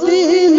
3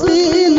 3